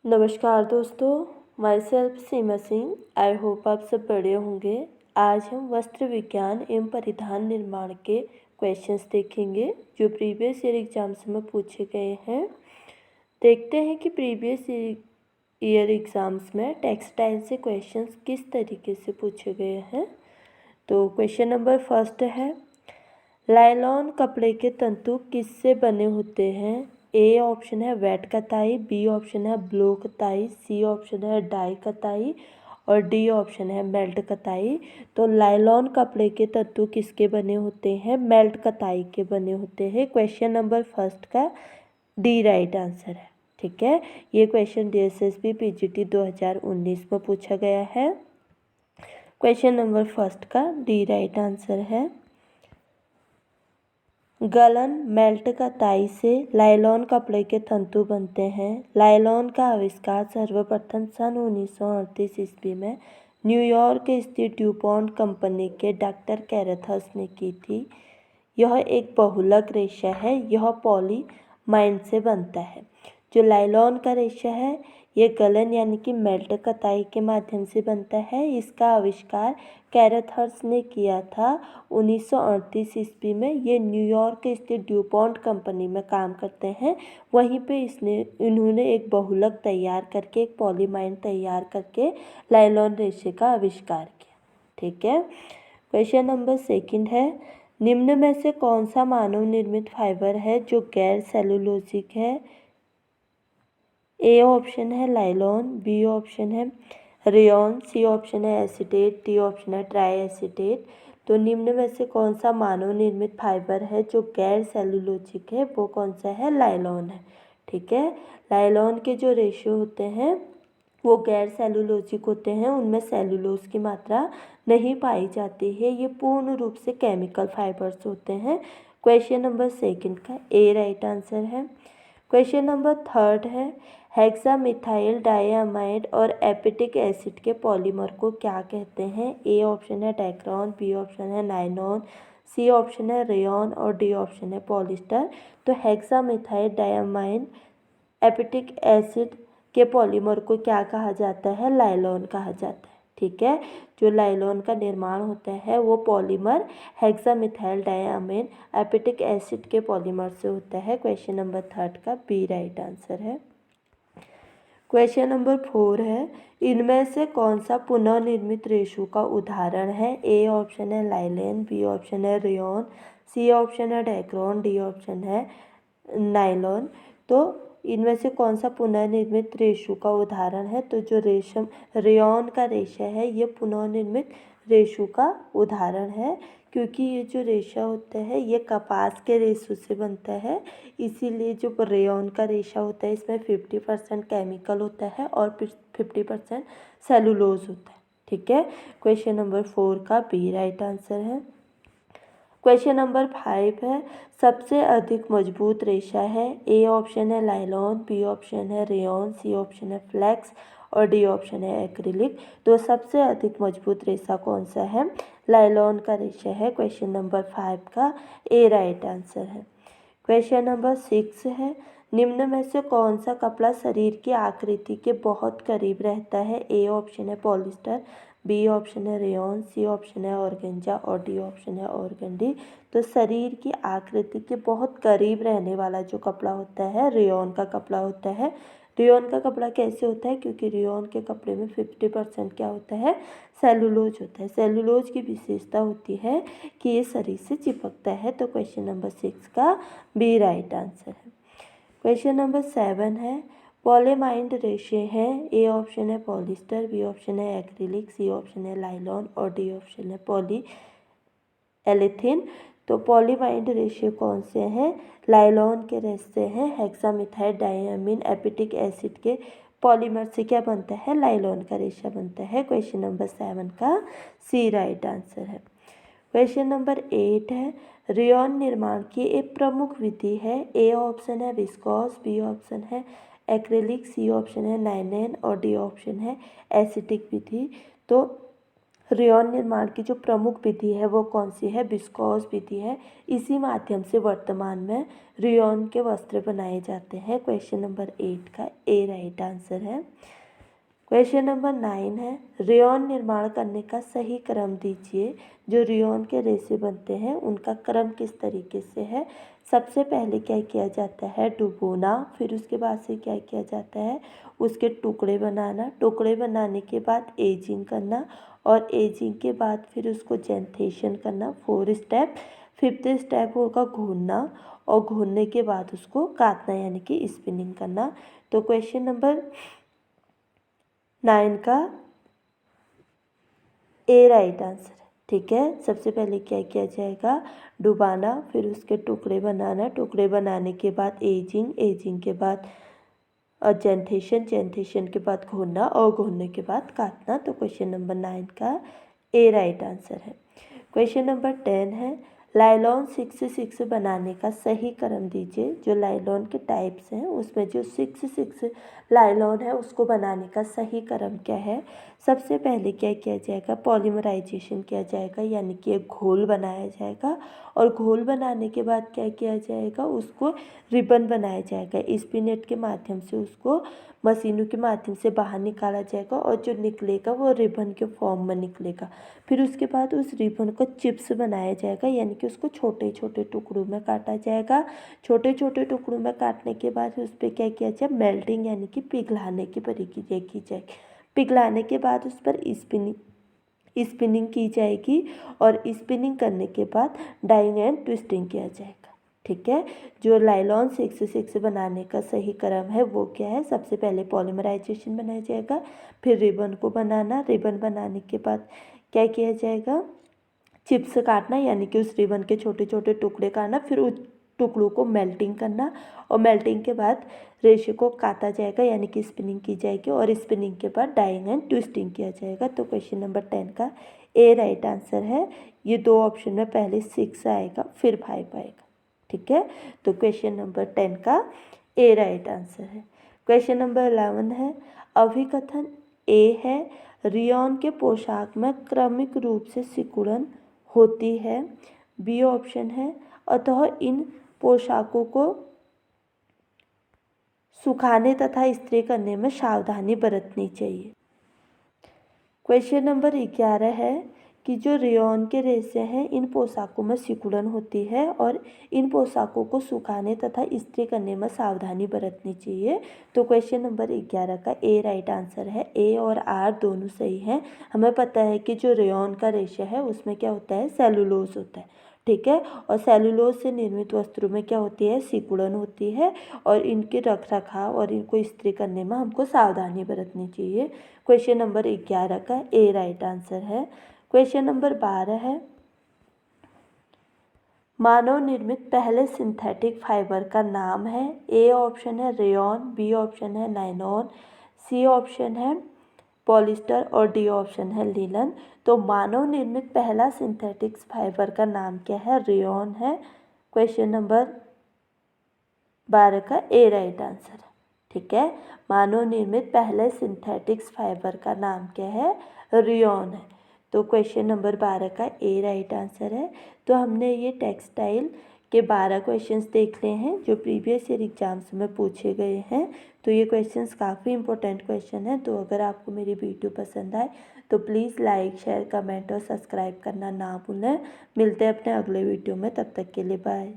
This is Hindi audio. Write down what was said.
नमस्कार दोस्तों, my self Seema Singh. I hope आप सब बढ़िया होंगे। आज हम वस्त्र विज्ञान एवं परिधान निर्माण के क्वेश्चंस देखेंगे जो प्रीवियस ईयर एग्जाम्स में पूछे गए हैं। देखते हैं कि प्रीवियस ईयर एग्ज़ाम्स में टेक्सटाइल से क्वेश्चंस किस तरीके से पूछे गए हैं। तो क्वेश्चन नंबर फर्स्ट है, लाइलॉन कपड़े के तंतु किससे बने होते हैं। ए ऑप्शन है वेट कताई, बी ऑप्शन है ब्लो कताई, सी ऑप्शन है डाई कताई और डी ऑप्शन है मेल्ट कताई। तो लाइलॉन कपड़े के तंतु किसके बने होते हैं, मेल्ट कताई के बने होते हैं। क्वेश्चन नंबर फर्स्ट का डी राइट आंसर है। ठीक है, ये क्वेश्चन DSSB PGT 2019 में पूछा गया है। क्वेश्चन नंबर फर्स्ट का डी राइट आंसर है। गलन मेल्ट कताई से लाइलॉन कपड़े के तंतु बनते हैं। लाइलॉन का आविष्कार सर्वप्रथम सन 1938 ईस्वी में न्यूयॉर्क स्थित ड्यूपॉन्ट कंपनी के डॉक्टर कैरेथस ने की थी। यह एक बहुलक रेशा है, यह पॉलीमाइड से बनता है। जो लाइलॉन का रेशा है ये गलन यानी कि मेल्ट कताई के माध्यम से बनता है। इसका आविष्कार कैरेथस ने किया था 1938 ईस्वी में। ये न्यूयॉर्क स्थित ड्यूपॉन्ट कंपनी में काम करते हैं। वहीं पे इन्होंने एक बहुलक तैयार करके, एक पॉलीमाइड तैयार करके लाइलॉन रेशे का आविष्कार किया। ठीक है, क्वेश्चन नंबर सेकंड है, निम्न में से कौन सा मानव निर्मित फाइबर है जो गैर सेलुलोजिक है। ए ऑप्शन है लाइलॉन, बी ऑप्शन है रेयॉन, सी ऑप्शन है एसीटेट, डी ऑप्शन है ट्राई एसीटेट। तो निम्न में से कौन सा मानव निर्मित फाइबर है जो गैर सेलुलोजिक है, वो कौन सा है, लाइलॉन है। ठीक है, लाइलॉन के जो रेशियो होते हैं वो गैर सेलुलोजिक होते हैं, उनमें सेलुलोज की मात्रा नहीं पाई जाती है। ये पूर्ण रूप से केमिकल फाइबर्स होते हैं। क्वेश्चन नंबर सेकंड का ए राइट आंसर है। क्वेश्चन नंबर थर्ड है, हेक्सामिथाइल डाइअमाइड और एपिटिक एसिड के पॉलीमर को क्या कहते हैं। ए ऑप्शन है डेक्रोन, बी ऑप्शन है नायलॉन, सी ऑप्शन है रेयॉन और डी ऑप्शन है पॉलिस्टर। तो हेक्सामिथाइल डाइअमाइड एपिटिक एसिड के पॉलीमर को क्या कहा जाता है, लाइलॉन कहा जाता है। ठीक है, जो लाइलॉन का निर्माण होता है वो पॉलीमर हेक्सामिथाइल डाइअमाइड एपिटिक एसिड के पॉलीमर से होता है। क्वेश्चन नंबर थर्ड का बी राइट आंसर है। क्वेश्चन नंबर 4 है, इनमें से कौन सा पुनः निर्मित रेशो का उदाहरण है। ए ऑप्शन है लाइलेन, बी ऑप्शन है रेयॉन, सी ऑप्शन है डेक्रोन, डी ऑप्शन है नायलॉन। तो इनमें से कौन सा पुनर्निर्मित रेशो का उदाहरण है। तो जो रेयॉन का रेशा है ये पुनर्निर्मित रेशो का उदाहरण है, क्योंकि ये जो रेशा होता है ये कपास के रेशो से बनता है। इसीलिए जो रेयॉन का रेशा होता है इसमें 50% केमिकल होता है और 50% सेलुलोज होता है। ठीक है, क्वेश्चन नंबर 4 का बी राइट आंसर है। क्वेश्चन नंबर 5 है, सबसे अधिक मजबूत रेशा है। ए ऑप्शन है लाइलॉन, बी ऑप्शन है रेयॉन, सी ऑप्शन है फ्लेक्स और डी ऑप्शन है एक्रिलिक। तो सबसे अधिक मजबूत रेशा कौन सा है, लाइलॉन का रेशा है। क्वेश्चन नंबर 5 का ए राइट आंसर है। क्वेश्चन नंबर 6 है, निम्न में से कौन सा कपड़ा शरीर की आकृति के बहुत करीब रहता है। ए ऑप्शन है पॉलिस्टर, बी ऑप्शन है रेयॉन, सी ऑप्शन है ऑर्गेंजा और डी ऑप्शन है ऑर्गेंडी। तो शरीर की आकृति के बहुत करीब रहने वाला जो कपड़ा होता है रेयॉन का कपड़ा होता है। रेयॉन का कपड़ा कैसे होता है, क्योंकि रेयॉन के कपड़े में 50% क्या होता है, सेलुलोज होता है। सेलुलोज की विशेषता होती है कि ये शरीर से चिपकता है। तो क्वेश्चन नंबर 6 का बी राइट आंसर है। क्वेश्चन नंबर 7 है, पॉलीमाइड रेशे हैं। ए ऑप्शन है पॉलिस्टर, बी ऑप्शन है एक्रिलिक, सी ऑप्शन है लाइलॉन और डी ऑप्शन है पॉली एलिथिन। तो पॉलीमाइड रेशे कौन से हैं, लाइलॉन के रेशे हैं। हेक्सामिथाइल डाइअमीन एपिटिक एसिड के पॉलीमर से क्या बनता है, लाइलॉन का रेशा बनता है। क्वेश्चन नंबर 7 का सी राइट आंसर है। क्वेश्चन नंबर 8 है, रेयॉन निर्माण की एक प्रमुख विधि है। ए ऑप्शन है विस्कोस, बी ऑप्शन है एक्रिलिक, सी ऑप्शन है नाइलेन और डी ऑप्शन है एसिटिक विधि। तो रेयॉन निर्माण की जो प्रमुख विधि है वो कौन सी है? विस्कोस विधि है। इसी माध्यम से वर्तमान में रेयॉन के वस्त्र बनाए जाते हैं। क्वेश्चन नंबर 8 का ए राइट आंसर है। क्वेश्चन नंबर 9 है, रेयॉन निर्माण करने का सही क्रम दीजिए। जो रेयॉन के रेशे बनते हैं उनका क्रम किस तरीके से है? सबसे पहले क्या किया जाता है? डुबोना। फिर उसके बाद से क्या किया जाता है? उसके टुकड़े बनाना। टुकड़े बनाने के बाद एजिंग करना और एजिंग के बाद फिर उसको जेंथेशन करना। 4 स्टेप। 5th स्टेप होगा घूनना और घूनने के बाद उसको काटना यानी कि स्पिनिंग करना। तो क्वेश्चन नंबर 9 का ए राइट आंसर है। ठीक है, सबसे पहले क्या किया जाएगा? डुबाना, फिर उसके टुकड़े बनाना, टुकड़े बनाने के बाद एजिंग, एजिंग के बाद जेंथेशन, जेंथेशन के बाद घोलना और घोलने के बाद काटना। तो क्वेश्चन नंबर 9 का ए राइट आंसर है। क्वेश्चन नंबर 10 है, लाइलॉन 6 बनाने का सही क्रम दीजिए। जो लाइलॉन के टाइप्स हैं उसमें जो 6 लाइलॉन है उसको बनाने का सही क्रम क्या है? सबसे पहले क्या किया जाएगा? पॉलीमराइजेशन किया जाएगा यानी कि एक घोल बनाया जाएगा और घोल बनाने के बाद क्या किया जाएगा? उसको रिबन बनाया जाएगा। स्पिनेट के माध्यम से उसको मशीनों के माध्यम से बाहर निकाला जाएगा और जो निकलेगा वो रिबन के फॉर्म में निकलेगा। फिर उसके बाद उस रिबन को चिप्स बनाया जाएगा यानी कि उसको छोटे छोटे टुकड़ों में काटा जाएगा। छोटे छोटे टुकड़ों में काटने के बाद उस पर क्या किया जाए? मेल्टिंग यानी कि पिघलाने की प्रक्रिया की जाएगी। पिघलाने के बाद उस पर स्पिनिंग की जाएगी और स्पिनिंग करने के बाद डाइंग एंड ट्विस्टिंग किया जाएगा। ठीक है, जो लाइलॉन 6 बनाने का सही क्रम है वो क्या है? सबसे पहले पॉलीमराइजेशन बनाया जाएगा, फिर रिबन को बनाना, रिबन बनाने के बाद क्या किया जाएगा? चिप्स काटना यानी कि उस रिबन के छोटे छोटे टुकड़े काटना, फिर उस टुकड़ों को मेल्टिंग करना और मेल्टिंग के बाद रेशे को काटा जाएगा यानी कि स्पिनिंग की जाएगी और स्पिनिंग के बाद डाइंग एंड ट्विस्टिंग किया जाएगा। तो क्वेश्चन नंबर 10 का ए राइट आंसर है। ये दो ऑप्शन में पहले 6 आएगा फिर 5 आएगा। ठीक है, तो क्वेश्चन नंबर 10 का ए राइट आंसर है। क्वेश्चन नंबर 11 है, अभिकथन ए है, रेयॉन के पोशाक में क्रमिक रूप से सिकुड़न होती है। बी ऑप्शन है, अतः इन पोशाकों को सुखाने तथा इस्त्री करने में सावधानी बरतनी चाहिए। क्वेश्चन नंबर 11 है कि जो रेयॉन के रेशे हैं इन पोशाकों में सिकुड़न होती है और इन पोशाकों को सुखाने तथा इस्त्री करने में सावधानी बरतनी चाहिए। तो क्वेश्चन नंबर 11 का ए राइट आंसर है। ए और आर दोनों सही हैं। हमें पता है कि जो रेयॉन का रेशा है उसमें क्या होता है? सेलुलोज होता है। ठीक है, और सेलुलोज से निर्मित वस्त्रों में क्या होती है? सिकुड़न होती है और इनके रख रखाव और इनको इस्त्री करने में हमको सावधानी बरतनी चाहिए। क्वेश्चन नंबर 11 का ए राइट आंसर है। क्वेश्चन नंबर 12 है, मानव निर्मित पहले सिंथेटिक फाइबर का नाम है। ए ऑप्शन है रेयॉन, बी ऑप्शन है नायलॉन, सी ऑप्शन है पॉलिस्टर और डी ऑप्शन है लिनन। तो मानव निर्मित पहला सिंथेटिक फाइबर का नाम क्या है? रेयॉन है। क्वेश्चन नंबर 12 का ए राइट आंसर है। ठीक है, मानव निर्मित पहले सिंथेटिक फाइबर का नाम क्या है? रेयॉन है। तो क्वेश्चन नंबर 12 का ए राइट आंसर है। तो हमने ये टेक्सटाइल के 12 क्वेश्चंस देख लिए हैं जो प्रीवियस ईयर एग्जाम्स में पूछे गए हैं। तो ये क्वेश्चंस काफ़ी इंपॉर्टेंट क्वेश्चन हैं। तो अगर आपको मेरी वीडियो पसंद आए तो प्लीज़ लाइक, शेयर, कमेंट और सब्सक्राइब करना ना भूलें। मिलते हैं अपने अगले वीडियो में, तब तक के लिए बाय।